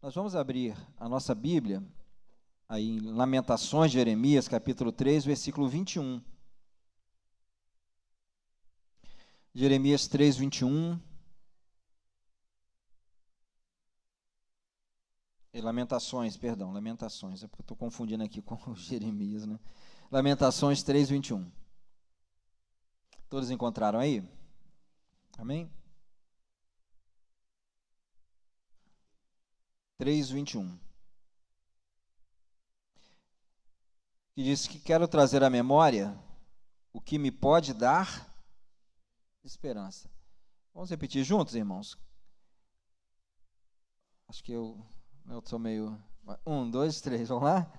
Nós vamos abrir a nossa Bíblia, aí em Lamentações de Jeremias, capítulo 3, versículo 21. Jeremias 3, 21. Lamentações, é porque eu estou confundindo aqui com o Jeremias, né? Lamentações 3, 21. Todos encontraram aí? Amém? 3, 21. Que diz que quero trazer à memória o que me pode dar esperança. Vamos repetir juntos, irmãos? Acho que eu sou meio... 1, 2, 3, vamos lá?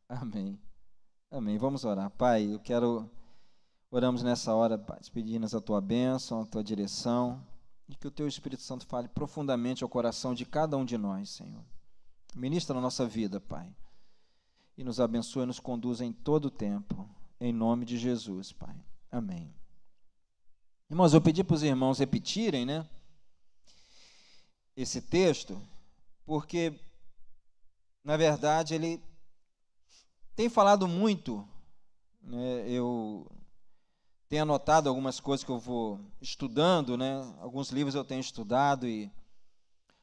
Amém. Amém. Vamos orar. Pai, oramos nessa hora, Pai, pedindo a Tua bênção, a Tua direção, e que o Teu Espírito Santo fale profundamente ao coração de cada um de nós, Senhor. Ministra na nossa vida, Pai, e nos abençoe e nos conduza em todo o tempo, em nome de Jesus, Pai. Amém. Irmãos, eu pedi para os irmãos repetirem, né, esse texto, porque, na verdade, ele tem falado muito, né, eu tenho anotado algumas coisas que eu vou estudando, né, alguns livros eu tenho estudado e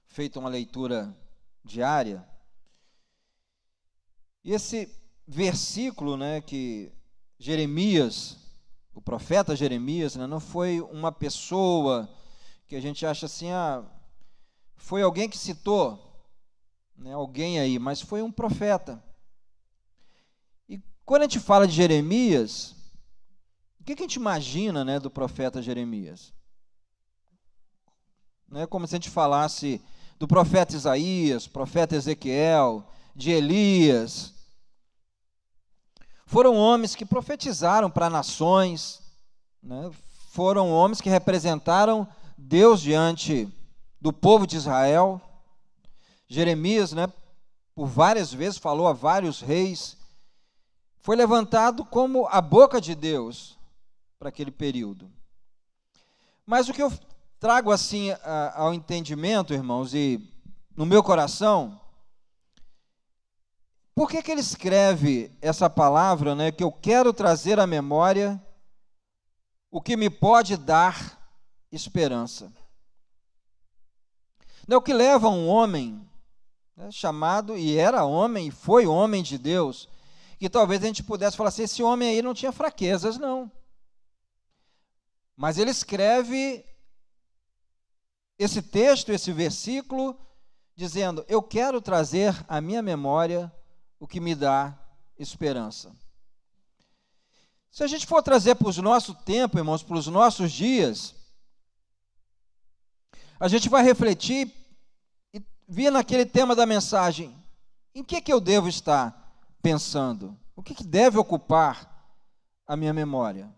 feito uma leitura diária. E esse versículo, né, que Jeremias, o profeta Jeremias, né, não foi uma pessoa que a gente acha assim, foi alguém que citou, né, alguém aí, mas foi um profeta. E quando a gente fala de Jeremias, o que a gente imagina, né, do profeta Jeremias? Não é como se a gente falasse do profeta Isaías, profeta Ezequiel, de Elias. Foram homens que profetizaram para nações, né? Foram homens que representaram Deus diante do povo de Israel. Jeremias, né, por várias vezes falou a vários reis, foi levantado como a boca de Deus para aquele período. Mas o que eu trago assim ao entendimento, irmãos, e no meu coração, por que ele escreve essa palavra, né, que eu quero trazer à memória o que me pode dar esperança? Não é o que leva um homem, né, chamado, e era homem, e foi homem de Deus, que talvez a gente pudesse falar assim, esse homem aí não tinha fraquezas, não. Mas ele escreve esse texto, esse versículo, dizendo, eu quero trazer à minha memória o que me dá esperança. Se a gente for trazer para o nosso tempo, irmãos, para os nossos dias, a gente vai refletir e vir naquele tema da mensagem, em que eu devo estar pensando? O que deve ocupar a minha memória?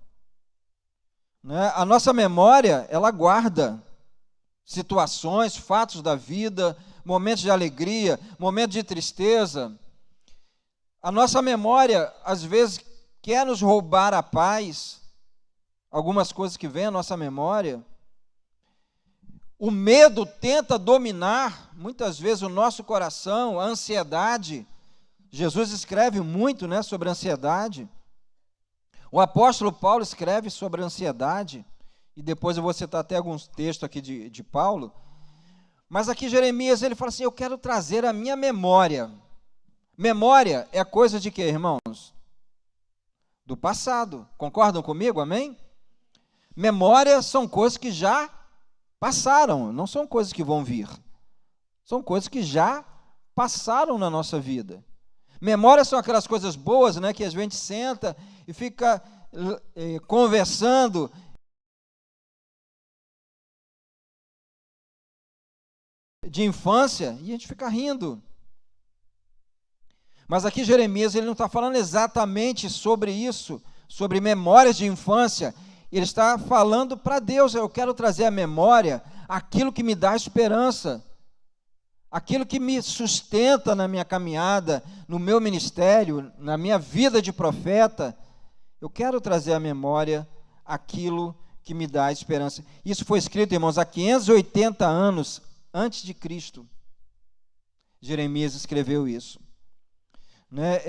Né? A nossa memória, ela guarda situações, fatos da vida, momentos de alegria, momentos de tristeza. A nossa memória, às vezes, quer nos roubar a paz, algumas coisas que vêm à nossa memória. O medo tenta dominar, muitas vezes, o nosso coração, a ansiedade. Jesus escreve muito, né, sobre a ansiedade. O apóstolo Paulo escreve sobre a ansiedade, e depois eu vou citar até alguns textos aqui de Paulo. Mas aqui Jeremias, ele fala assim, eu quero trazer a minha memória. Memória é coisa de quê, irmãos? Do passado. Concordam comigo? Amém? Memória são coisas que já passaram, não são coisas que vão vir. São coisas que já passaram na nossa vida. Memória são aquelas coisas boas, né, que a gente senta e fica conversando. De infância, e a gente fica rindo. Mas aqui Jeremias, ele não está falando exatamente sobre isso, sobre memórias de infância. Ele está falando para Deus, eu quero trazer à memória aquilo que me dá esperança, aquilo que me sustenta na minha caminhada, no meu ministério, na minha vida de profeta. Eu quero trazer à memória aquilo que me dá esperança. Isso foi escrito, irmãos, há 580 anos antes de Cristo. Jeremias escreveu isso. Né?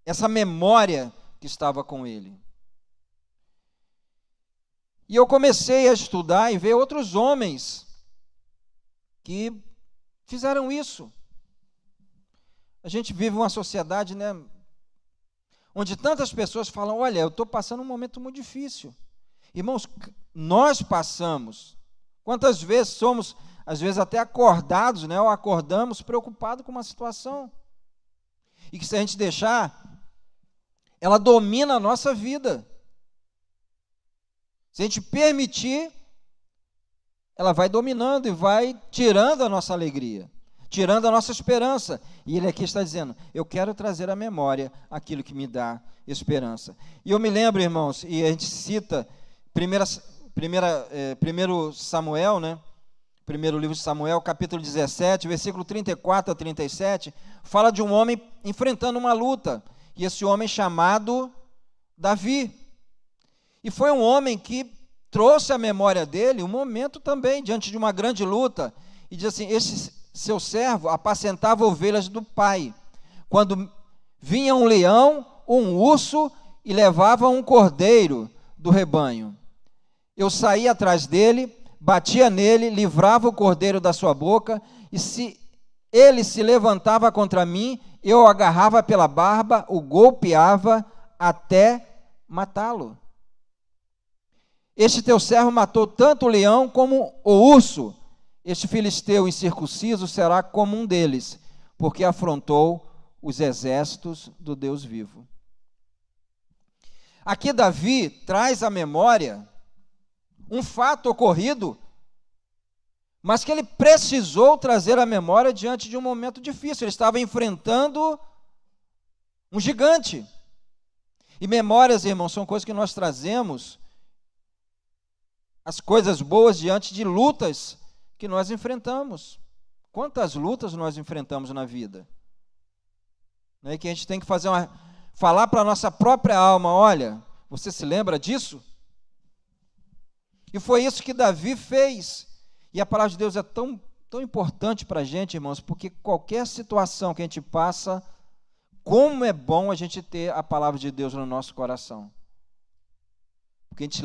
Essa memória que estava com ele. E eu comecei a estudar e ver outros homens que fizeram isso. A gente vive uma sociedade, né, onde tantas pessoas falam, olha, eu estou passando um momento muito difícil. Irmãos, nós passamos. Quantas vezes somos, às vezes até acordados, né, ou acordamos preocupados com uma situação. E que se a gente deixar, ela domina a nossa vida. Se a gente permitir, ela vai dominando e vai tirando a nossa alegria, tirando a nossa esperança. E ele aqui está dizendo, eu quero trazer à memória aquilo que me dá esperança. E eu me lembro, irmãos, e a gente cita 1 Samuel, né? Primeiro livro de Samuel, capítulo 17, versículo 34 a 37, fala de um homem enfrentando uma luta, e esse homem chamado Davi. E foi um homem que trouxe à memória dele um momento também, diante de uma grande luta, e diz assim, esse seu servo apacentava ovelhas do pai, quando vinha um leão ou um urso e levava um cordeiro do rebanho. Eu saía atrás dele, batia nele, livrava o cordeiro da sua boca, e se ele se levantava contra mim, eu o agarrava pela barba, o golpeava até matá-lo. Este teu servo matou tanto o leão como o urso. Este filisteu incircunciso será como um deles, porque afrontou os exércitos do Deus vivo. Aqui Davi traz à memória um fato ocorrido, mas que ele precisou trazer à memória diante de um momento difícil. Ele estava enfrentando um gigante. E memórias, irmãos, são coisas que nós trazemos, as coisas boas diante de lutas que nós enfrentamos. Quantas lutas nós enfrentamos na vida? Né? Que a gente tem que falar para a nossa própria alma, olha, você se lembra disso? E foi isso que Davi fez. E a palavra de Deus é tão importante para a gente, irmãos, porque qualquer situação que a gente passa, como é bom a gente ter a palavra de Deus no nosso coração. Porque a gente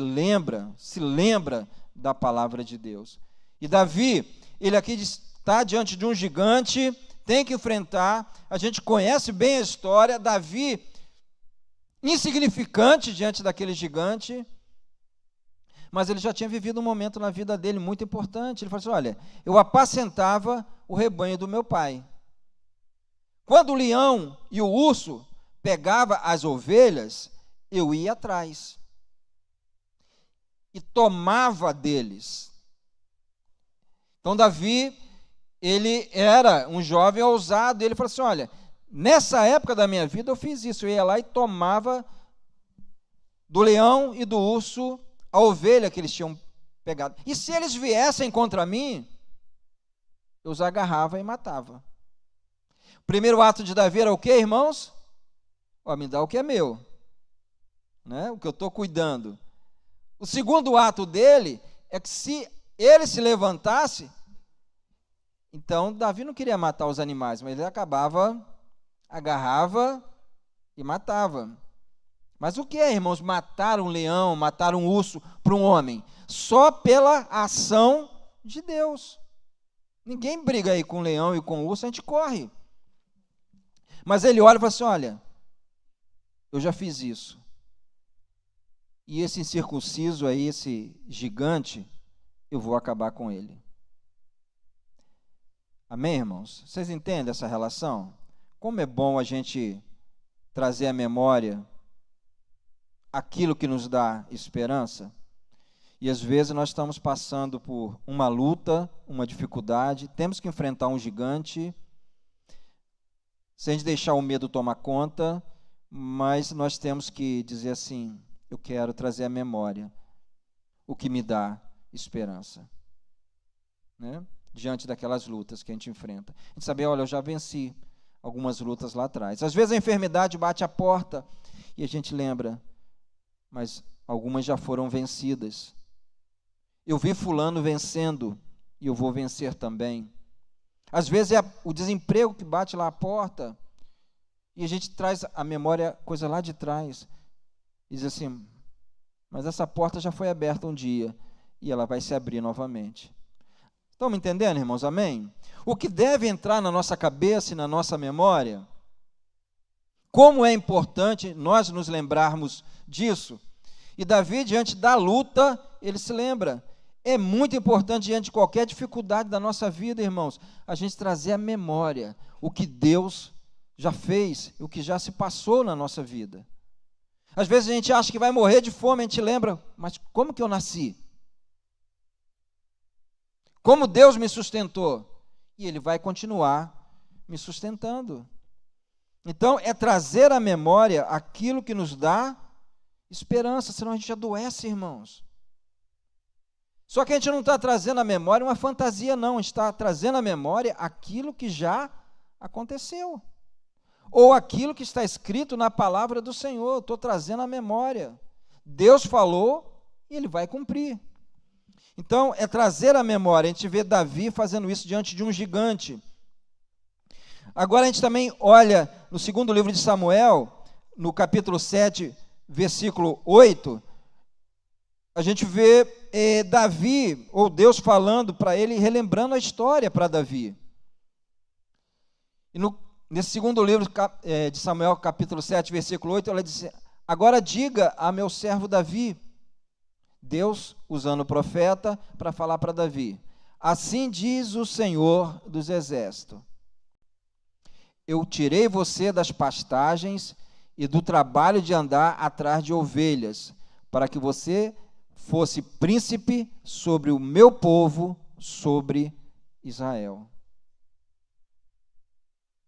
se lembra da palavra de Deus. E Davi, ele aqui está diante de um gigante, tem que enfrentar, a gente conhece bem a história, Davi, insignificante diante daquele gigante, mas ele já tinha vivido um momento na vida dele muito importante. Ele falou assim, olha, eu apacentava o rebanho do meu pai. Quando o leão e o urso pegavam as ovelhas, eu ia atrás e tomava deles. Então Davi, ele era um jovem ousado, e ele falou assim, olha, nessa época da minha vida eu fiz isso, eu ia lá e tomava do leão e do urso a ovelha que eles tinham pegado. E se eles viessem contra mim, eu os agarrava e matava. O primeiro ato de Davi era o quê, irmãos? Me dá o que é meu, né? O que eu estou cuidando. O segundo ato dele é que se ele se levantasse, então Davi não queria matar os animais, mas ele agarrava e matava. Mas o que é, irmãos, matar um leão, matar um urso para um homem? Só pela ação de Deus. Ninguém briga aí com o leão e com o urso, a gente corre. Mas ele olha e fala assim, olha, eu já fiz isso. E esse incircunciso aí, esse gigante, eu vou acabar com ele. Amém, irmãos? Vocês entendem essa relação? Como é bom a gente trazer à memória aquilo que nos dá esperança. E às vezes nós estamos passando por uma luta, uma dificuldade, temos que enfrentar um gigante, sem deixar o medo tomar conta, mas nós temos que dizer assim, eu quero trazer à memória o que me dá esperança, né? Diante daquelas lutas que a gente enfrenta. A gente sabe, olha, eu já venci algumas lutas lá atrás. Às vezes a enfermidade bate a porta e a gente lembra, mas algumas já foram vencidas. Eu vi fulano vencendo e eu vou vencer também. Às vezes é o desemprego que bate lá à porta e a gente traz a memória, coisa lá de trás, e diz assim, mas essa porta já foi aberta um dia e ela vai se abrir novamente. Estão me entendendo, irmãos? Amém? O que deve entrar na nossa cabeça e na nossa memória, como é importante nós nos lembrarmos disso. E Davi, diante da luta, ele se lembra. É muito importante, diante de qualquer dificuldade da nossa vida, irmãos, a gente trazer à memória o que Deus já fez, o que já se passou na nossa vida. Às vezes a gente acha que vai morrer de fome, a gente lembra, mas como que eu nasci? Como Deus me sustentou? E Ele vai continuar me sustentando. Então, é trazer à memória aquilo que nos dá esperança, senão a gente adoece, irmãos. Só que a gente não está trazendo à memória uma fantasia, não. A gente está trazendo à memória aquilo que já aconteceu. Ou aquilo que está escrito na palavra do Senhor. Estou trazendo à memória. Deus falou e Ele vai cumprir. Então, é trazer à memória. A gente vê Davi fazendo isso diante de um gigante. Agora a gente também olha no segundo livro de Samuel, no capítulo 7, versículo 8, a gente vê Davi, ou Deus falando para ele, relembrando a história para Davi. E nesse segundo livro de Samuel, capítulo 7, versículo 8, ela diz, agora diga a meu servo Davi, Deus usando o profeta para falar para Davi, assim diz o Senhor dos Exércitos, eu tirei você das pastagens e do trabalho de andar atrás de ovelhas, para que você fosse príncipe sobre o meu povo, sobre Israel.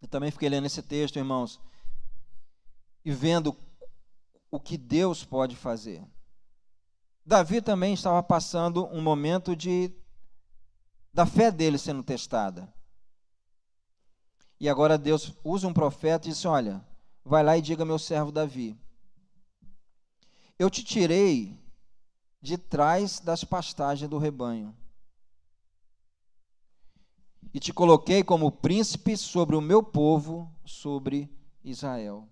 Eu também fiquei lendo esse texto, irmãos, e vendo o que Deus pode fazer. Davi também estava passando um momento da fé dele sendo testada. E agora Deus usa um profeta e diz, olha, vai lá e diga ao meu servo Davi, eu te tirei de trás das pastagens do rebanho e te coloquei como príncipe sobre o meu povo, sobre Israel.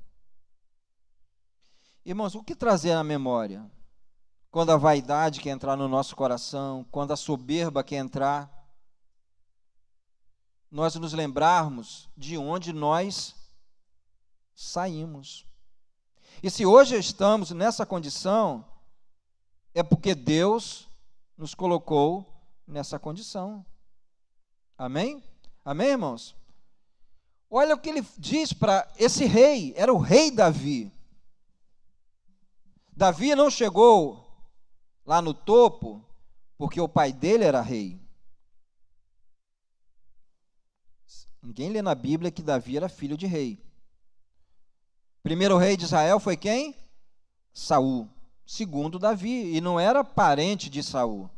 Irmãos, o que trazer à memória? Quando a vaidade quer entrar no nosso coração, quando a soberba quer entrar, nós nos lembrarmos de onde nós saímos. E se hoje estamos nessa condição, é porque Deus nos colocou nessa condição. Amém? Amém, irmãos? Olha o que ele diz para esse rei, era o rei Davi. Davi não chegou lá no topo porque o pai dele era rei. Ninguém lê na Bíblia que Davi era filho de rei. Primeiro rei de Israel foi quem? Saul. Segundo Davi, e não era parente de Saul.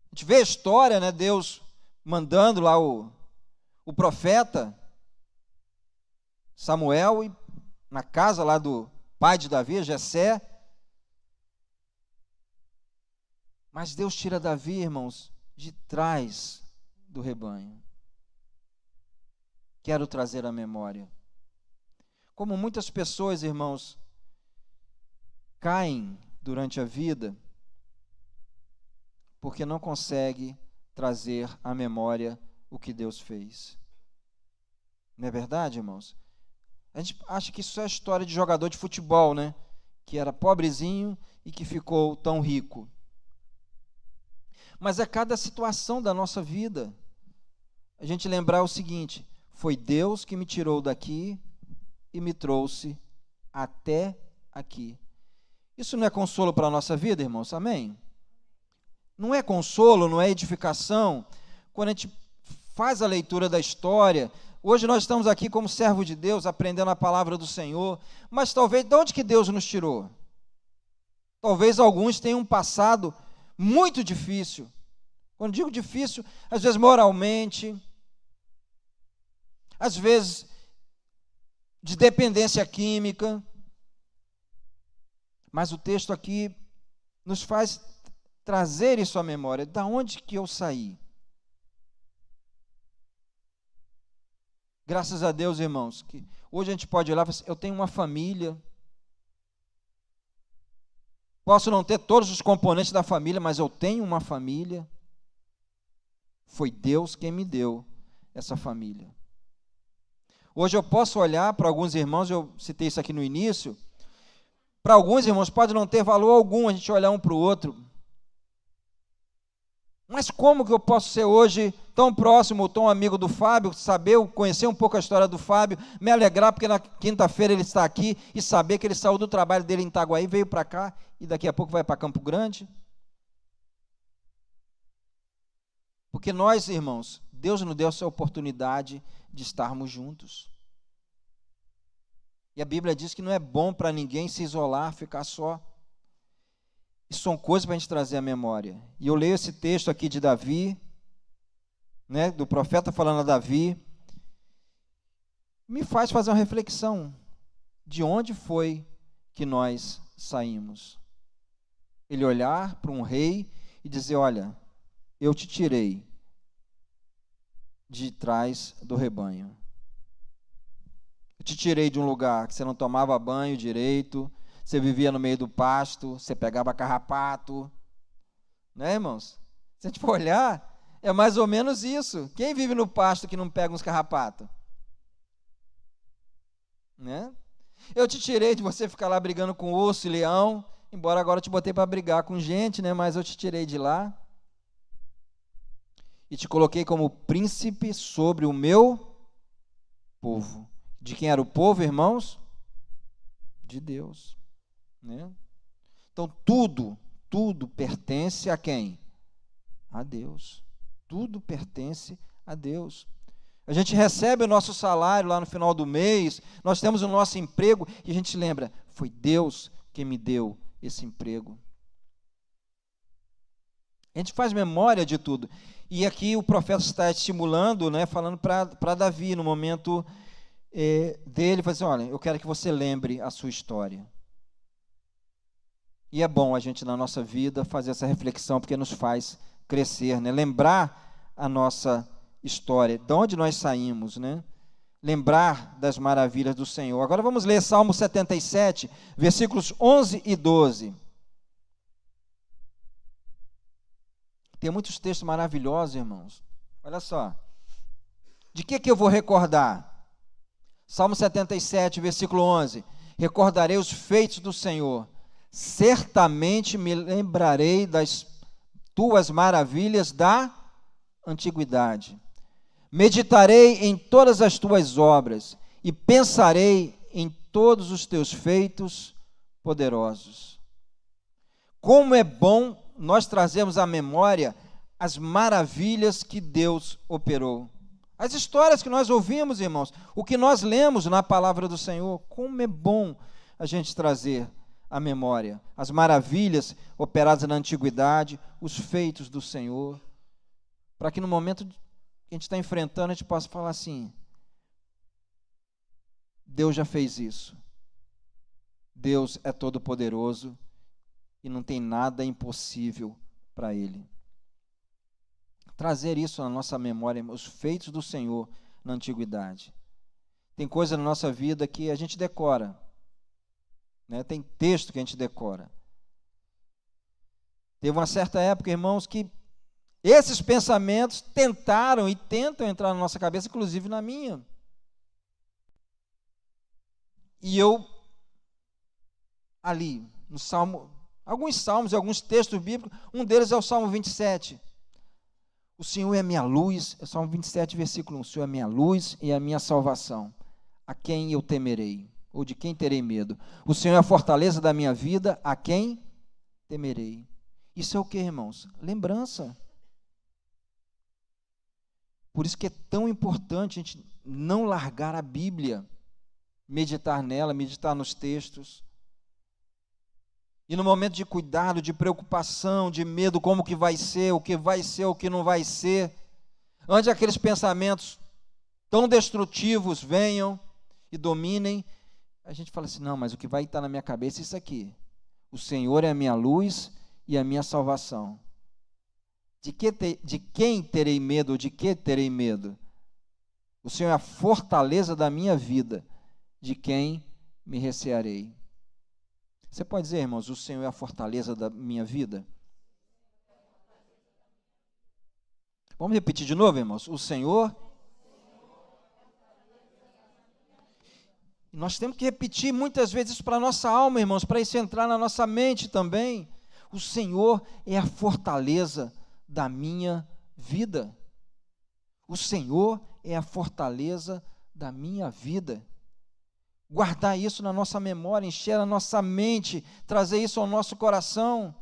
A gente vê a história, né? Deus mandando lá o profeta Samuel na casa lá do pai de Davi, Jessé. Mas Deus tira Davi, irmãos, de trás do rebanho. Quero trazer à memória. Como muitas pessoas, irmãos, caem durante a vida porque não consegue trazer à memória o que Deus fez. Não é verdade, irmãos? A gente acha que isso é a história de jogador de futebol, né? Que era pobrezinho e que ficou tão rico. Mas é cada situação da nossa vida. A gente lembrar o seguinte, foi Deus que me tirou daqui e me trouxe até aqui. Isso não é consolo para a nossa vida, irmãos? Amém? Não é consolo, não é edificação. Quando a gente faz a leitura da história, hoje nós estamos aqui como servo de Deus, aprendendo a palavra do Senhor, mas talvez, de onde que Deus nos tirou? Talvez alguns tenham um passado muito difícil. Quando digo difícil, às vezes moralmente, às vezes de dependência química, Mas o texto aqui nos faz trazer isso à memória. Da onde que eu saí? Graças a Deus, irmãos, que hoje a gente pode olhar e falar assim, eu tenho uma família. Posso não ter todos os componentes da família, mas eu tenho uma família. Foi Deus quem me deu essa família. Hoje eu posso olhar para alguns irmãos, eu citei isso aqui no início, para alguns irmãos pode não ter valor algum a gente olhar um para o outro. Mas como que eu posso ser hoje tão próximo, tão amigo do Fábio, saber, conhecer um pouco a história do Fábio, me alegrar porque na quinta-feira ele está aqui e saber que ele saiu do trabalho dele em Itaguaí, veio para cá e daqui a pouco vai para Campo Grande? Porque nós, irmãos, Deus nos deu essa oportunidade de estarmos juntos. E a Bíblia diz que não é bom para ninguém se isolar, ficar só. Isso são coisas para a gente trazer à memória. E eu leio esse texto aqui de Davi, né, do profeta falando a Davi, me faz fazer uma reflexão de onde foi que nós saímos. Ele olhar para um rei e dizer, olha, eu te tirei de trás do rebanho. Eu te tirei de um lugar que você não tomava banho direito, você vivia no meio do pasto, você pegava carrapato. Né, irmãos? Se a gente for olhar, é mais ou menos isso. Quem vive no pasto que não pega uns carrapatos? Né? Eu te tirei de você ficar lá brigando com urso e leão, embora agora eu te botei para brigar com gente, né? Mas eu te tirei de lá. E te coloquei como príncipe sobre o meu povo. De quem era o povo, irmãos? De Deus. Né? Então, tudo pertence a quem? A Deus. Tudo pertence a Deus. A gente recebe o nosso salário lá no final do mês, nós temos o nosso emprego, e a gente lembra, foi Deus quem me deu esse emprego. A gente faz memória de tudo. E aqui o profeta está estimulando, né, falando para Davi, no momento dele, fala assim, olha, eu quero que você lembre a sua história. E é bom a gente, na nossa vida, fazer essa reflexão, porque nos faz crescer, né? Lembrar a nossa história, de onde nós saímos, né? Lembrar das maravilhas do Senhor. Agora vamos ler Salmo 77, versículos 11 e 12. Tem muitos textos maravilhosos, irmãos. Olha só. De que eu vou recordar? Salmo 77, versículo 11. Recordarei os feitos do Senhor. Certamente me lembrarei das tuas maravilhas da antiguidade. Meditarei em todas as tuas obras e pensarei em todos os teus feitos poderosos. Como é bom nós trazermos à memória as maravilhas que Deus operou. As histórias que nós ouvimos, irmãos, o que nós lemos na palavra do Senhor, como é bom a gente trazer à memória as maravilhas operadas na antiguidade, os feitos do Senhor, para que no momento que a gente está enfrentando, a gente possa falar assim, Deus já fez isso. Deus é todo poderoso e não tem nada impossível para Ele. Trazer isso na nossa memória, os feitos do Senhor na antiguidade. Tem coisa na nossa vida que a gente decora, né? Tem texto que a gente decora. Teve uma certa época, irmãos, que esses pensamentos tentaram e tentam entrar na nossa cabeça, inclusive na minha. E eu, ali, no Salmo, alguns salmos e alguns textos bíblicos, um deles é o Salmo 27. O Senhor é minha luz, é o Salmo 27, versículo 1. O Senhor é minha luz e a minha salvação. A quem eu temerei? Ou de quem terei medo? O Senhor é a fortaleza da minha vida, a quem temerei? Isso é o que, irmãos? Lembrança. Por isso que é tão importante a gente não largar a Bíblia, meditar nela, meditar nos textos. E no momento de cuidado, de preocupação, de medo, como que vai ser, o que não vai ser, antes aqueles pensamentos tão destrutivos venham e dominem, a gente fala assim, não, mas o que vai estar na minha cabeça é isso aqui. O Senhor é a minha luz e a minha salvação. De quem terei medo ou de que terei medo? O Senhor é a fortaleza da minha vida. De quem me recearei? Você pode dizer, irmãos, o Senhor é a fortaleza da minha vida? Vamos repetir de novo, irmãos? O Senhor. Nós temos que repetir muitas vezes isso para a nossa alma, irmãos, para isso entrar na nossa mente também. O Senhor é a fortaleza da minha vida. O Senhor é a fortaleza da minha vida. Guardar isso na nossa memória, encher a nossa mente, trazer isso ao nosso coração.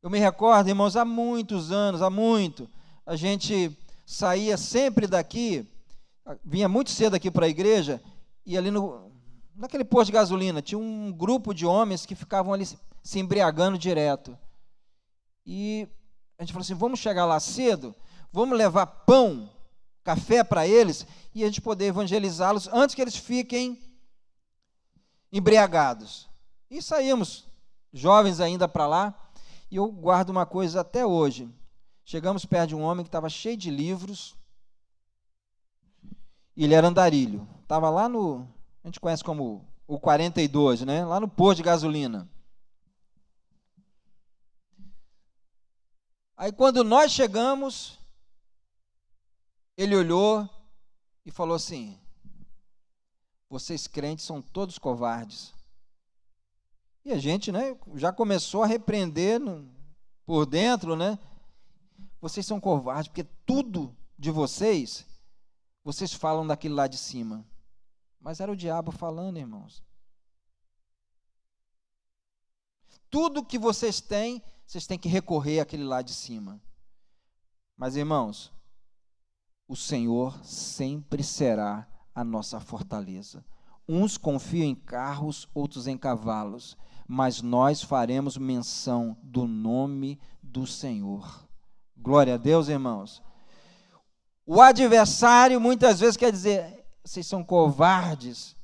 Eu me recordo, irmãos, há muitos anos, a gente saía sempre daqui, vinha muito cedo aqui para a igreja, e ali naquele posto de gasolina, tinha um grupo de homens que ficavam ali se embriagando direto. E a gente falou assim, vamos chegar lá cedo, vamos levar pão, café para eles, e a gente poder evangelizá-los antes que eles fiquem embriagados. E saímos, jovens ainda para lá, e eu guardo uma coisa até hoje. Chegamos perto de um homem que estava cheio de livros, e ele era andarilho. Estava lá a gente conhece como o 42, né? Lá no posto de gasolina. Aí quando nós chegamos, ele olhou e falou assim, vocês crentes são todos covardes. E a gente, né, já começou a repreender por dentro, né? Vocês são covardes, porque tudo de vocês falam daquele lá de cima. Mas era o diabo falando, irmãos. Tudo que vocês têm que recorrer àquele lá de cima. Mas, irmãos, o Senhor sempre será a nossa fortaleza. Uns confiam em carros, outros em cavalos, mas nós faremos menção do nome do Senhor. Glória a Deus, irmãos. O adversário muitas vezes quer dizer, vocês são covardes,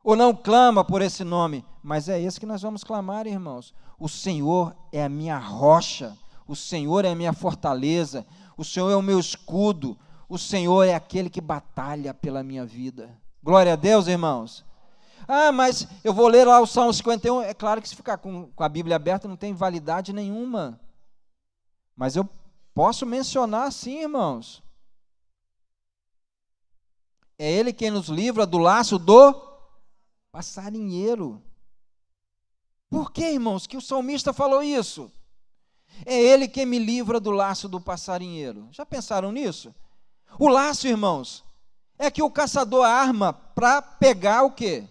ou não clama por esse nome, mas é esse que nós vamos clamar, irmãos. O Senhor é a minha rocha, o Senhor é a minha fortaleza, o Senhor é o meu escudo, o Senhor é aquele que batalha pela minha vida. Glória a Deus, irmãos. Ah, mas eu vou ler lá o Salmo 51, é claro que se ficar com a Bíblia aberta não tem validade nenhuma, mas eu posso mencionar sim, irmãos. É Ele quem nos livra do laço do passarinheiro. Por que, irmãos, que o salmista falou isso? É Ele quem me livra do laço do passarinheiro. Já pensaram nisso? O laço, irmãos, é que o caçador arma para pegar o quê?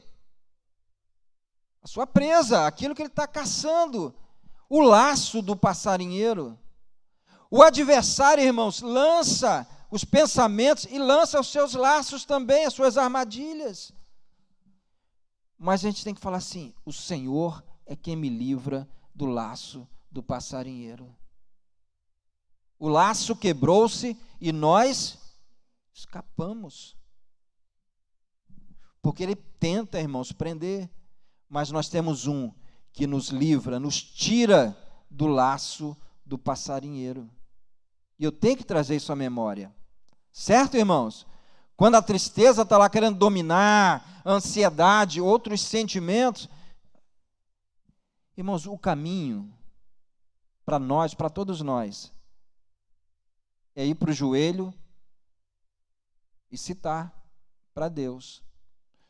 A sua presa, aquilo que ele está caçando. O laço do passarinheiro. O adversário, irmãos, lança os pensamentos e lança os seus laços também, as suas armadilhas. Mas a gente tem que falar assim, o Senhor é quem me livra do laço do passarinheiro. O laço quebrou-se e nós escapamos. Porque ele tenta, irmãos, prender, mas nós temos um que nos livra, nos tira do laço do passarinheiro. E eu tenho que trazer isso à memória. Certo, irmãos? Quando a tristeza está lá querendo dominar, a ansiedade, outros sentimentos. Irmãos, o caminho para nós, para todos nós, é ir para o joelho e citar para Deus.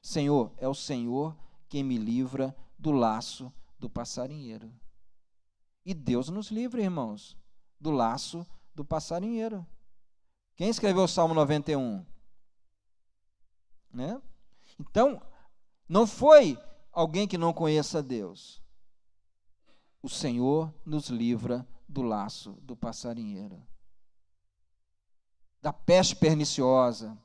Senhor, é o Senhor quem me livra do laço do passarinheiro. E Deus nos livra, irmãos, do laço do passarinheiro. Quem escreveu o Salmo 91? Né? Então, não foi alguém que não conheça Deus. O Senhor nos livra do laço do passarinheiro, da peste perniciosa.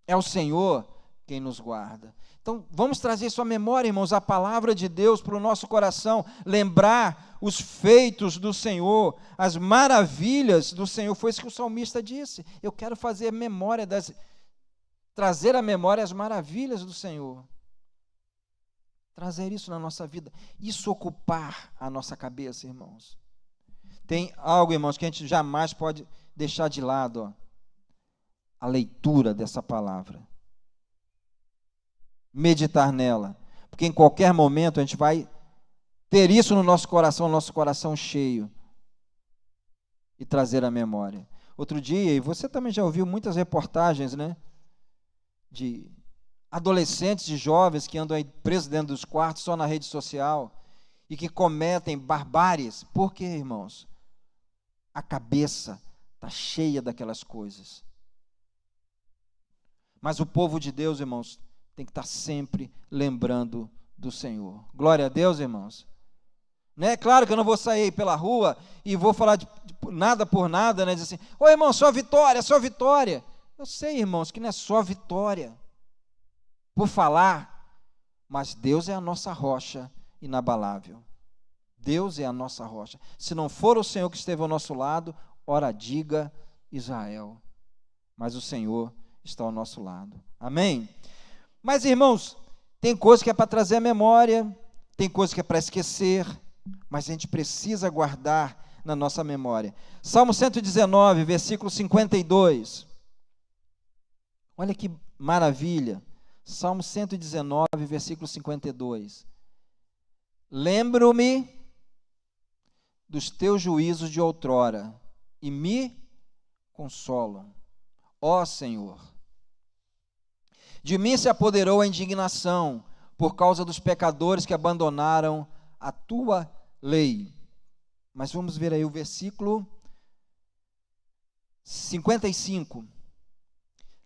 É o Senhor quem nos guarda. Então, vamos trazer isso à memória, irmãos, a palavra de Deus para o nosso coração, lembrar os feitos do Senhor, as maravilhas do Senhor. Foi isso que o salmista disse. Eu quero fazer memória trazer à memória as maravilhas do Senhor. Trazer isso na nossa vida, isso ocupar a nossa cabeça, irmãos. Tem algo, irmãos, que a gente jamais pode deixar de lado, ó, a leitura dessa palavra. Meditar nela, porque em qualquer momento a gente vai ter isso no nosso coração cheio, e trazer a memória. Outro dia, e você também já ouviu muitas reportagens, né, de adolescentes e jovens que andam aí presos dentro dos quartos, só na rede social, e que cometem barbáries. Por quê, irmãos? A cabeça está cheia daquelas coisas. Mas o povo de Deus, irmãos, tem que estar sempre lembrando do Senhor. Glória a Deus, irmãos. Né? Claro que eu não vou sair pela rua e vou falar de nada por nada, né? Dizer assim, ô irmão, só vitória, só vitória. Eu sei, irmãos, que não é só vitória por falar, mas Deus é a nossa rocha inabalável. Deus é a nossa rocha. Se não for o Senhor que esteve ao nosso lado, ora diga Israel. Mas o Senhor está ao nosso lado. Amém? Mas, irmãos, tem coisa que é para trazer a memória, tem coisa que é para esquecer, mas a gente precisa guardar na nossa memória. Salmo 119, versículo 52. Olha que maravilha. Salmo 119, versículo 52. Lembro-me dos teus juízos de outrora e me consolam. Ó Senhor, de mim se apoderou a indignação por causa dos pecadores que abandonaram a tua lei. Mas vamos ver aí o versículo 55.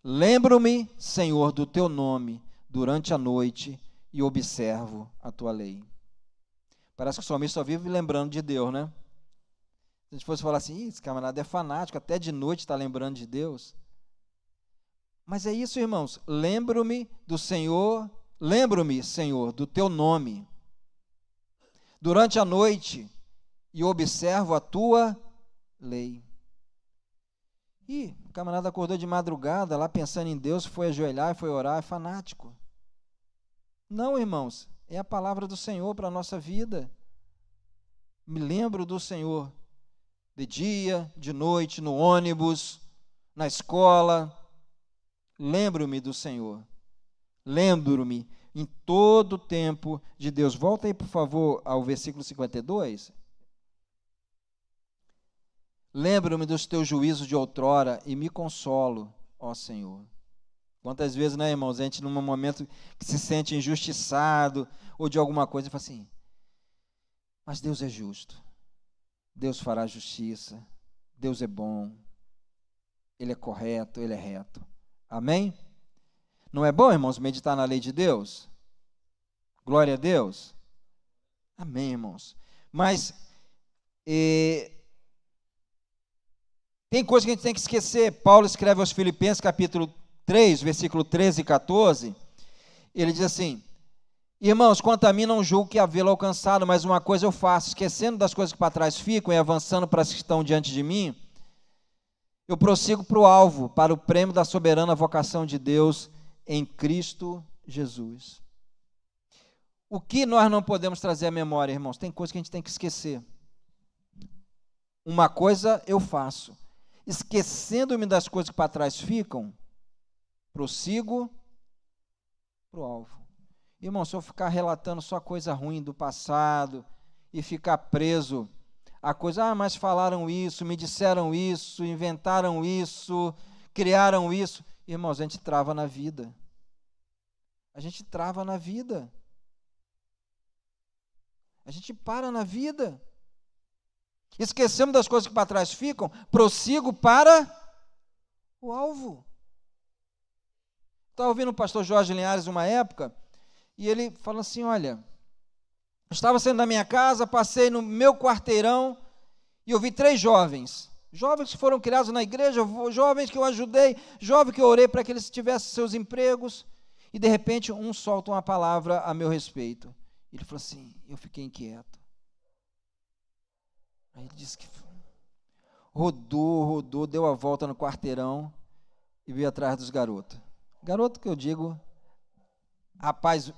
Lembro-me, Senhor, do teu nome durante a noite e observo a tua lei. Parece que o salmista só vive lembrando de Deus, né? Se a gente fosse falar assim, esse camarada é fanático, até de noite está lembrando de Deus. Mas é isso, irmãos, lembro-me do Senhor, lembro-me, Senhor, do teu nome durante a noite e observo a tua lei. E o camarada acordou de madrugada, lá pensando em Deus, foi ajoelhar, foi orar, é fanático. Não, irmãos, é a palavra do Senhor para a nossa vida. Me lembro do Senhor, de dia, de noite, no ônibus, na escola. Lembro-me do Senhor. Lembro-me em todo o tempo de Deus. Volta aí, por favor, ao versículo 52. Lembro-me dos teus juízos de outrora e me consolo, ó Senhor. Quantas vezes, né, irmãos, a gente num momento que se sente injustiçado ou de alguma coisa, fala assim, mas Deus é justo, Deus fará justiça, Deus é bom, Ele é correto, Ele é reto. Amém? Não é bom, irmãos, meditar na lei de Deus? Glória a Deus. Amém, irmãos. Mas tem coisa que a gente tem que esquecer. Paulo escreve aos Filipenses, capítulo 3, versículo 13 e 14. Ele diz assim, irmãos, quanto a mim não julgo que havê-lo alcançado, mas uma coisa eu faço, esquecendo das coisas que para trás ficam e avançando para as que estão diante de mim, eu prossigo para o alvo, para o prêmio da soberana vocação de Deus em Cristo Jesus. O que nós não podemos trazer à memória, irmãos? Tem coisa que a gente tem que esquecer. Uma coisa eu faço, esquecendo-me das coisas que para trás ficam, prossigo para o alvo. Irmão, se eu ficar relatando só coisa ruim do passado e ficar preso a coisa, mas falaram isso, me disseram isso, inventaram isso, criaram isso. Irmãos, a gente trava na vida. A gente trava na vida. A gente para na vida. Esquecemos das coisas que para trás ficam, prossigo para o alvo. Estava ouvindo o pastor Jorge Linhares uma época, e ele falou assim, olha, eu estava saindo da minha casa, passei no meu quarteirão, e eu vi 3 jovens que foram criados na igreja, jovens que eu ajudei, jovens que eu orei para que eles tivessem seus empregos, e de repente um solta uma palavra a meu respeito. Ele falou assim, eu fiquei inquieto. Aí ele disse que rodou, deu a volta no quarteirão e veio atrás dos garotos. Garoto que eu digo, rapaz,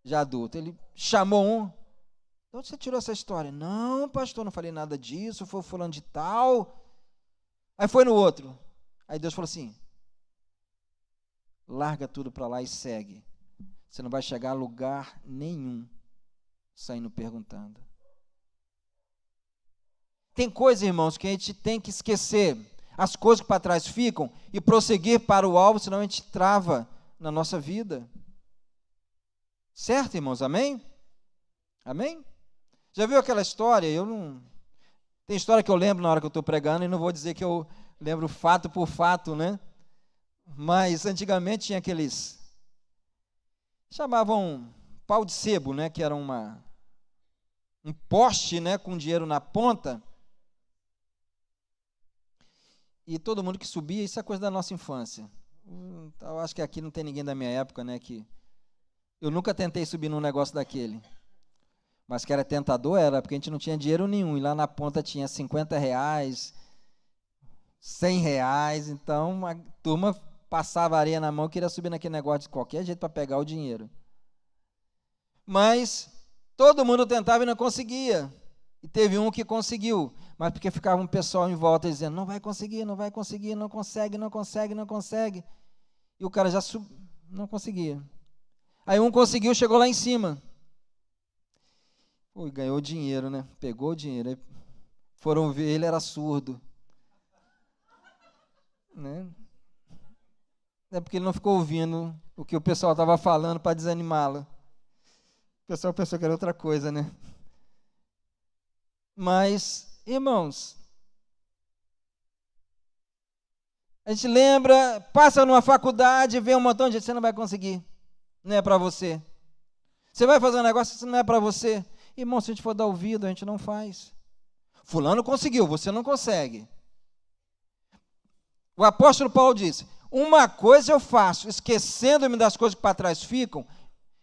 já adulto. Ele chamou um. De onde você tirou essa história? Não, pastor, não falei nada disso, foi o fulano de tal. Aí foi no outro. Aí Deus falou assim: larga tudo para lá e segue. Você não vai chegar a lugar nenhum saindo perguntando. Tem coisas, irmãos, que a gente tem que esquecer. As coisas que para trás ficam e prosseguir para o alvo, senão a gente trava na nossa vida. Certo, irmãos? Amém? Amém? Já viu aquela história? Tem história que eu lembro na hora que eu estou pregando, e não vou dizer que eu lembro fato por fato, né? Mas antigamente tinha aqueles... chamavam pau de sebo, né? Que era um poste, né? Com dinheiro na ponta. E todo mundo que subia, isso é coisa da nossa infância. Eu acho que aqui não tem ninguém da minha época, né? Que eu nunca tentei subir num negócio daquele. Mas que era tentador, era, porque a gente não tinha dinheiro nenhum. E lá na ponta tinha R$50, R$100. Então a turma passava areia na mão e queria subir naquele negócio de qualquer jeito para pegar o dinheiro. Mas todo mundo tentava e não conseguia. E teve um que conseguiu, mas porque ficava um pessoal em volta dizendo: não vai conseguir, não vai conseguir, não consegue, não consegue, não consegue. E o cara já não conseguia. Aí um conseguiu, chegou lá em cima. Pô, ganhou dinheiro, né? Pegou o dinheiro. Aí foram ver, ele era surdo. Né? É porque ele não ficou ouvindo o que o pessoal estava falando para desanimá-lo. O pessoal pensou que era outra coisa, né? Mas, irmãos, a gente lembra, passa numa faculdade, vê um montão de gente, você não vai conseguir, não é para você. Você vai fazer um negócio, isso não é para você. Irmão, se a gente for dar ouvido, a gente não faz. Fulano conseguiu, você não consegue. O apóstolo Paulo disse: uma coisa eu faço, esquecendo-me das coisas que para trás ficam,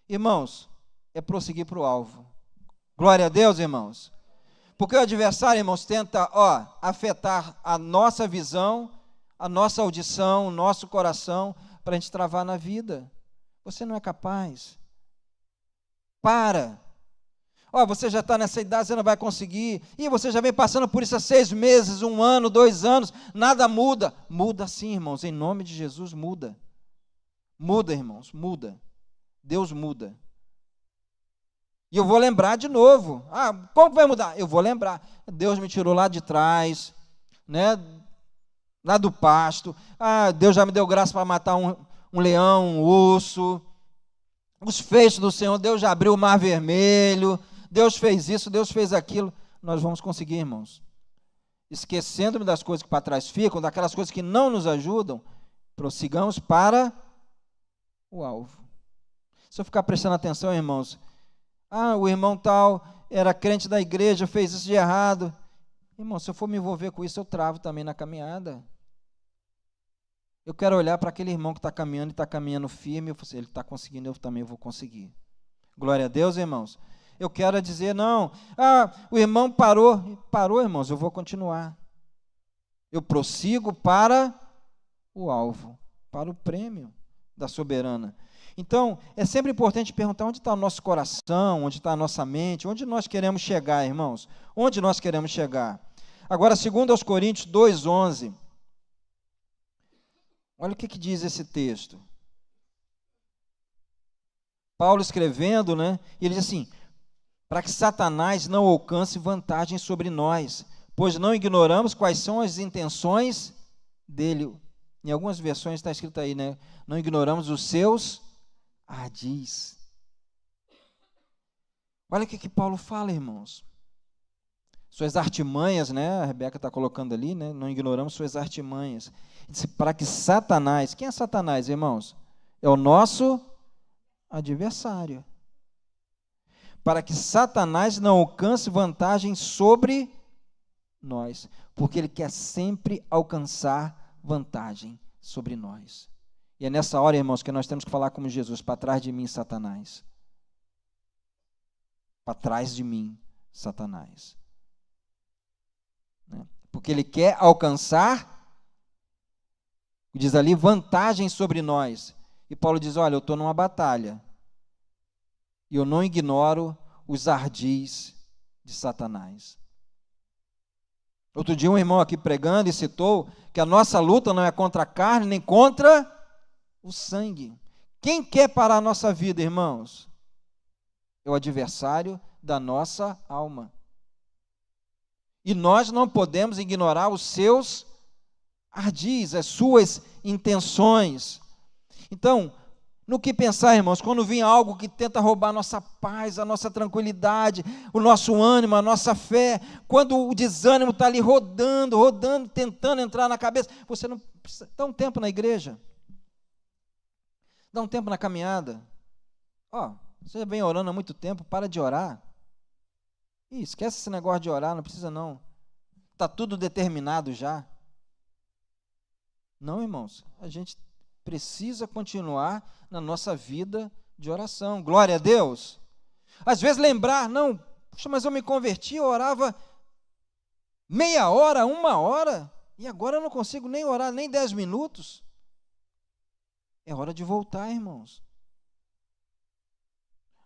irmãos, é prosseguir para o alvo. Glória a Deus, irmãos. Porque o adversário, irmãos, tenta afetar a nossa visão, a nossa audição, o nosso coração, para a gente travar na vida. Você não é capaz. Para. Você já está nessa idade, você não vai conseguir. E você já vem passando por isso há 6 meses, 1 ano, 2 anos, nada muda. Muda sim, irmãos, em nome de Jesus, muda. Muda, irmãos, muda. Deus muda. E eu vou lembrar de novo. Como vai mudar? Eu vou lembrar. Deus me tirou lá de trás, né? Lá do pasto. Deus já me deu graça para matar um leão, um urso. Os feixes do Senhor, Deus já abriu o mar vermelho. Deus fez isso, Deus fez aquilo. Nós vamos conseguir, irmãos. Esquecendo-me das coisas que para trás ficam, daquelas coisas que não nos ajudam, prossigamos para o alvo. Se eu ficar prestando atenção, irmãos, o irmão tal era crente da igreja, fez isso de errado. Irmão, se eu for me envolver com isso, eu travo também na caminhada. Eu quero olhar para aquele irmão que está caminhando e está caminhando firme. Ele está conseguindo, eu também vou conseguir. Glória a Deus, irmãos. Eu quero dizer, não, o irmão parou, irmãos, eu vou continuar. Eu prossigo para o alvo, para o prêmio da soberana. Então, é sempre importante perguntar onde está o nosso coração, onde está a nossa mente, onde nós queremos chegar, irmãos, onde nós queremos chegar. Agora, 2 Coríntios 2:11, olha o que diz esse texto. Paulo escrevendo, né, e ele diz assim: para que Satanás não alcance vantagem sobre nós, pois não ignoramos quais são as intenções dele. Em algumas versões está escrito aí, né, não ignoramos os seus ardis. Olha o que Paulo fala, irmãos. Suas artimanhas, né? A Rebeca está colocando ali, né? Não ignoramos suas artimanhas. Ele disse, para que Satanás, quem é Satanás, irmãos? É o nosso adversário. Para que Satanás não alcance vantagem sobre nós, porque ele quer sempre alcançar vantagem sobre nós. E é nessa hora, irmãos, que nós temos que falar como Jesus: para trás de mim, Satanás. Para trás de mim, Satanás. Porque ele quer alcançar, diz ali, vantagem sobre nós. E Paulo diz: olha, eu estou numa batalha. e eu não ignoro os ardis de Satanás. Outro dia um irmão aqui pregando e citou que a nossa luta não é contra a carne, nem contra o sangue. Quem quer parar a nossa vida, irmãos? É o adversário da nossa alma. E nós não podemos ignorar os seus ardis, as suas intenções. Então, no que pensar, irmãos, quando vir algo que tenta roubar a nossa paz, a nossa tranquilidade, o nosso ânimo, a nossa fé, quando o desânimo está ali rodando, tentando entrar na cabeça, você não precisa, dá um tempo na igreja, dá um tempo na caminhada. Você já vem orando há muito tempo, para de orar. Esquece esse negócio de orar, não precisa não. Está tudo determinado já. Não, irmãos, a gente precisa continuar na nossa vida de oração. Glória a Deus. Às vezes lembrar, não, puxa, mas eu me converti, eu orava meia hora, 1 hora, e agora eu não consigo nem orar nem 10 minutos. É hora de voltar, irmãos.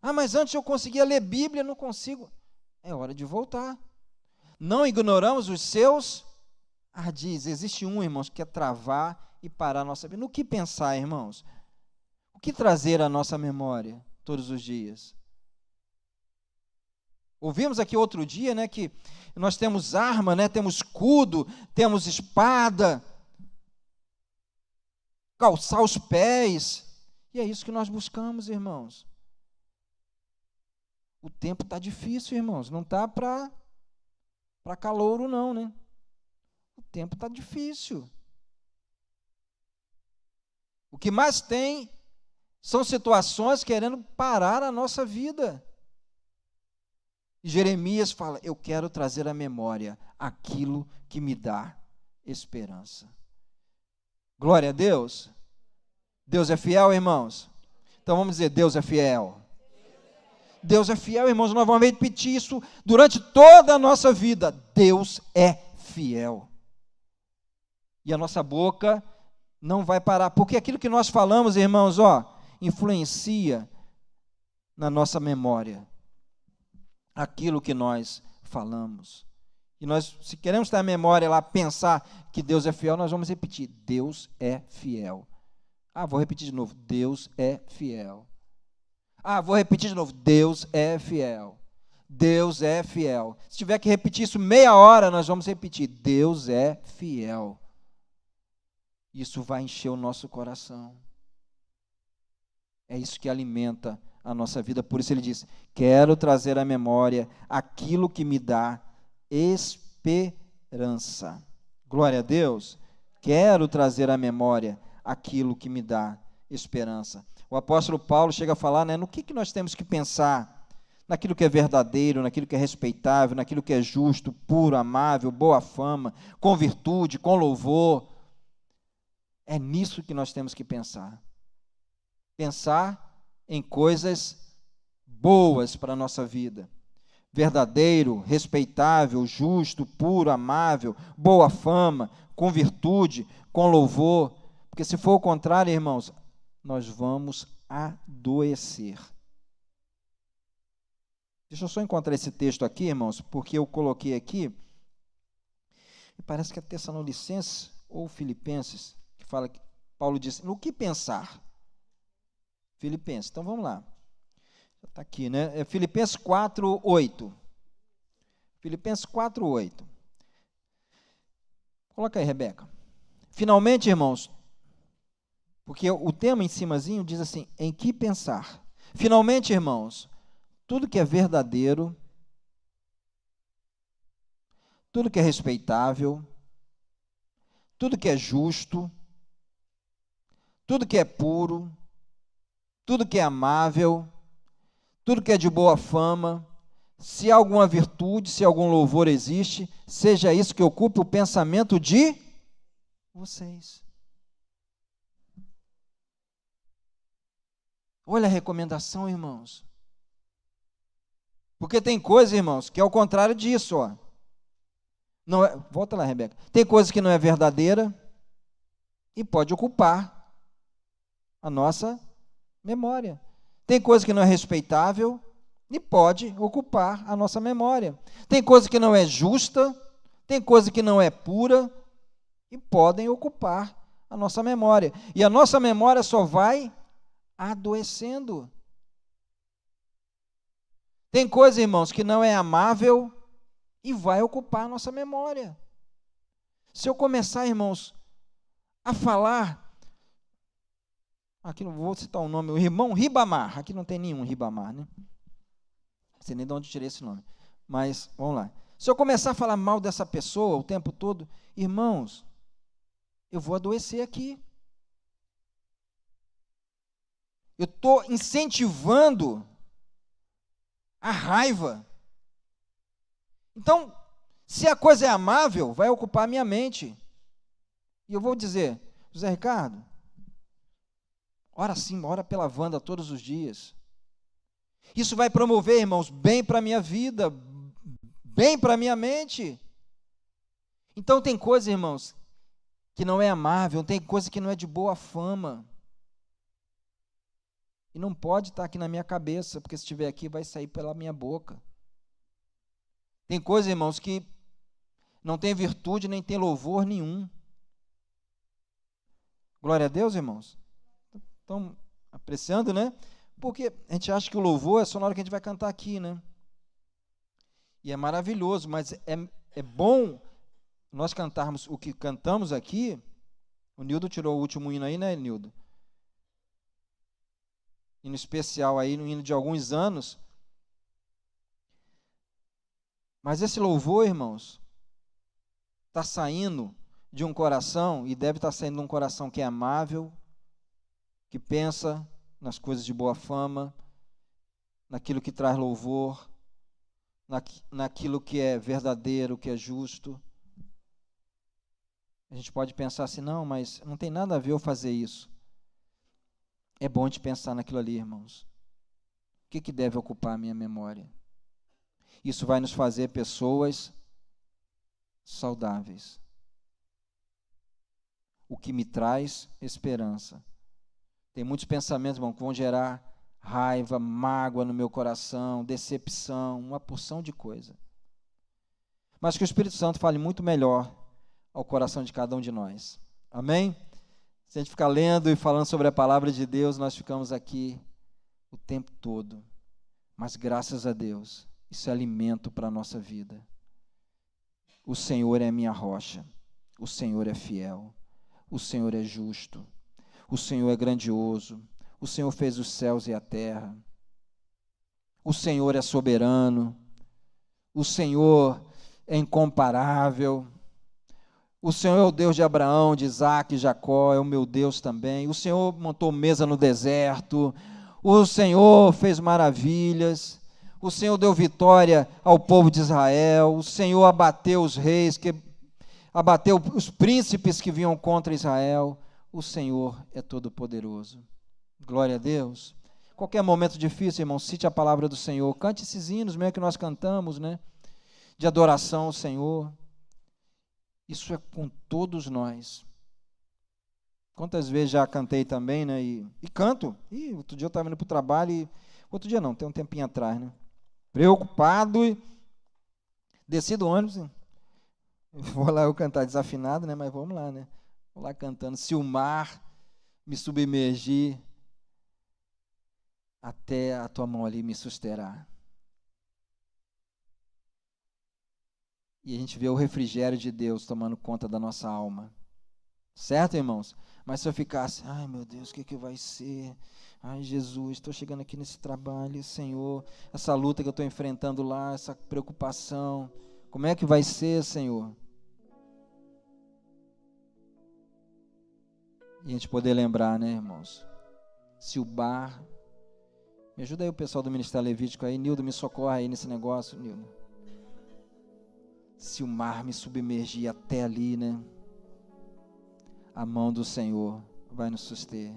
Mas antes eu conseguia ler Bíblia, não consigo. É hora de voltar. Não ignoramos os seus ardis. Existe um, irmãos, que quer travar e parar a nossa vida. No que pensar, irmãos? O que trazer à nossa memória todos os dias? Ouvimos aqui outro dia, né, que nós temos arma, né, temos escudo, temos espada, calçar os pés, e é isso que nós buscamos, irmãos. O tempo está difícil, irmãos, não está para calouro não, né? O tempo está difícil. O que mais tem são situações querendo parar a nossa vida. E Jeremias fala, eu quero trazer à memória aquilo que me dá esperança. Glória a Deus. Deus é fiel, irmãos? Então vamos dizer, Deus é fiel. Deus é fiel, irmãos, nós vamos repetir isso durante toda a nossa vida. Deus é fiel. E a nossa boca não vai parar, porque aquilo que nós falamos, irmãos, influencia na nossa memória, aquilo que nós falamos. E nós, se queremos ter a memória lá, pensar que Deus é fiel, nós vamos repetir, Deus é fiel. Vou repetir de novo, Deus é fiel. Vou repetir de novo, Deus é fiel. Deus é fiel. Se tiver que repetir isso meia hora, nós vamos repetir, Deus é fiel. Isso vai encher o nosso coração. É isso que alimenta a nossa vida. Por isso ele diz, quero trazer à memória aquilo que me dá esperança. Glória a Deus. Quero trazer à memória aquilo que me dá esperança. O apóstolo Paulo chega a falar, no que nós temos que pensar? Naquilo que é verdadeiro, naquilo que é respeitável, naquilo que é justo, puro, amável, boa fama, com virtude, com louvor. É nisso que nós temos que pensar. Pensar em coisas boas para a nossa vida. Verdadeiro, respeitável, justo, puro, amável, boa fama, com virtude, com louvor. Porque se for o contrário, irmãos, nós vamos adoecer. Deixa eu só encontrar esse texto aqui, irmãos, porque eu coloquei aqui, e parece que é Tessalonicenses ou Filipenses, que fala que Paulo diz, no que pensar? Filipenses, então vamos lá. Está aqui, né? É Filipenses 4:8. Filipenses 4:8. Coloca aí, Rebeca. Finalmente, irmãos, porque o tema em cimazinho diz assim, em que pensar? Finalmente, irmãos, tudo que é verdadeiro, tudo que é respeitável, tudo que é justo, tudo que é puro, tudo que é amável, tudo que é de boa fama, se alguma virtude, se algum louvor existe, seja isso que ocupe o pensamento de vocês. Olha a recomendação, irmãos. Porque tem coisa, irmãos, que é o contrário disso, Não é, volta lá, Rebeca. Tem coisa que não é verdadeira e pode ocupar a nossa memória. Tem coisa que não é respeitável e pode ocupar a nossa memória. Tem coisa que não é justa, tem coisa que não é pura e podem ocupar a nossa memória. E a nossa memória só vai adoecendo. Tem coisa, irmãos, que não é amável e vai ocupar a nossa memória. Se eu começar, irmãos, a falar, aqui não vou citar o nome, o irmão Ribamar, aqui não tem nenhum Ribamar, né? Não sei nem de onde eu tirei esse nome, mas vamos lá. Se eu começar a falar mal dessa pessoa o tempo todo, irmãos, eu vou adoecer aqui. Eu estou incentivando a raiva. Então, se a coisa é amável, vai ocupar a minha mente. E eu vou dizer, José Ricardo, ora sim, ora pela Wanda todos os dias. Isso vai promover, irmãos, bem para a minha vida, bem para a minha mente. Então tem coisa, irmãos, que não é amável, tem coisa que não é de boa fama. E não pode estar aqui na minha cabeça, porque se estiver aqui vai sair pela minha boca. Tem coisa, irmãos, que não tem virtude nem tem louvor nenhum. Glória a Deus, irmãos. Estão apreciando, né? Porque a gente acha que o louvor é só na hora que a gente vai cantar aqui, né? E é maravilhoso, mas é bom nós cantarmos o que cantamos aqui. O Nildo tirou o último hino aí, né, Nildo? Hino especial aí, no hino de alguns anos. Mas esse louvor, irmãos, está saindo de um coração, e deve estar saindo de um coração que é amável, que pensa nas coisas de boa fama, naquilo que traz louvor, naquilo que é verdadeiro, que é justo. A gente pode pensar assim, não, mas não tem nada a ver eu fazer isso. É bom de pensar naquilo ali, irmãos. O que deve ocupar a minha memória? Isso vai nos fazer pessoas saudáveis. O que me traz esperança. Tem muitos pensamentos, irmão, que vão gerar raiva, mágoa no meu coração, decepção, uma porção de coisa. Mas que o Espírito Santo fale muito melhor ao coração de cada um de nós. Amém? Se a gente ficar lendo e falando sobre a palavra de Deus, nós ficamos aqui o tempo todo. Mas graças a Deus, isso é alimento para a nossa vida. O Senhor é a minha rocha, o Senhor é fiel, o Senhor é justo, o Senhor é grandioso, o Senhor fez os céus e a terra, o Senhor é soberano, o Senhor é incomparável, o Senhor é o Deus de Abraão, de Isaac e Jacó, é o meu Deus também, o Senhor montou mesa no deserto, o Senhor fez maravilhas, o Senhor deu vitória ao povo de Israel, o Senhor abateu os reis, abateu os príncipes que vinham contra Israel, o Senhor é todo-poderoso. Glória a Deus. Qualquer momento difícil, irmão, cite a palavra do Senhor, cante esses hinos mesmo que nós cantamos, né? De adoração ao Senhor. Isso é com todos nós. Quantas vezes já cantei também, né? E canto. Outro dia eu estava indo para o trabalho outro dia não, tem um tempinho atrás, né? Preocupado e desci do ônibus. Vou lá eu cantar desafinado, né? Mas vamos lá, né? Vou lá cantando. Se o mar me submergir, até a tua mão ali me susterá. E a gente vê o refrigério de Deus tomando conta da nossa alma. Certo, irmãos? Mas se eu ficasse, ai meu Deus, o que vai ser? Ai Jesus, estou chegando aqui nesse trabalho, Senhor, essa luta que eu estou enfrentando lá, essa preocupação, como é que vai ser, Senhor? E a gente poder lembrar, né, irmãos? Se o bar... Me ajuda aí o pessoal do Ministério Levítico aí, Nildo, me socorre aí nesse negócio, Nildo. Se o mar me submergir até ali, né? A mão do Senhor vai nos suster.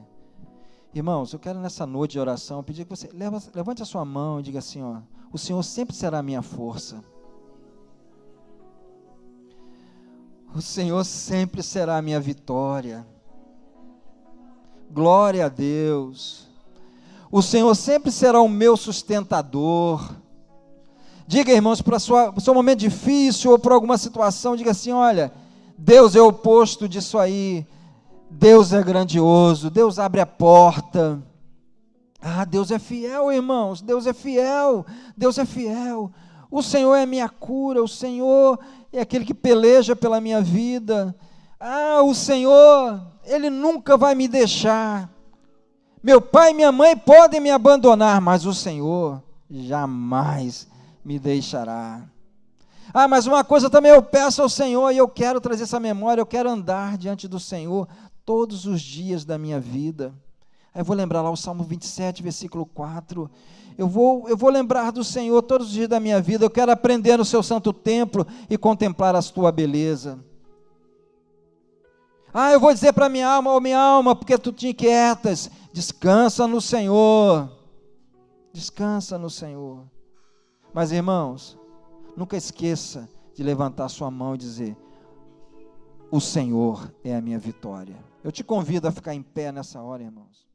Irmãos, eu quero nessa noite de oração pedir que você levante a sua mão e diga assim, ó, o Senhor sempre será a minha força. O Senhor sempre será a minha vitória. Glória a Deus. O Senhor sempre será o meu sustentador. Diga, irmãos, para o seu momento difícil ou para alguma situação, diga assim: olha, Deus é o oposto disso aí. Deus é grandioso, Deus abre a porta. Ah, Deus é fiel, irmãos, Deus é fiel, Deus é fiel. O Senhor é a minha cura, o Senhor é aquele que peleja pela minha vida. Ah, o Senhor, Ele nunca vai me deixar. Meu pai e minha mãe podem me abandonar, mas o Senhor jamais me deixará. Ah, mas uma coisa também eu peço ao Senhor, e eu quero trazer essa memória, eu quero andar diante do Senhor todos os dias da minha vida. Aí eu vou lembrar lá o Salmo 27, versículo 4, eu vou lembrar do Senhor todos os dias da minha vida, eu quero aprender no seu santo templo e contemplar a tua beleza. Ah, eu vou dizer para minha alma, oh minha alma, porque tu te inquietas, descansa no Senhor, descansa no Senhor. Mas irmãos, nunca esqueça de levantar sua mão e dizer: o Senhor é a minha vitória. Eu te convido a ficar em pé nessa hora, irmãos.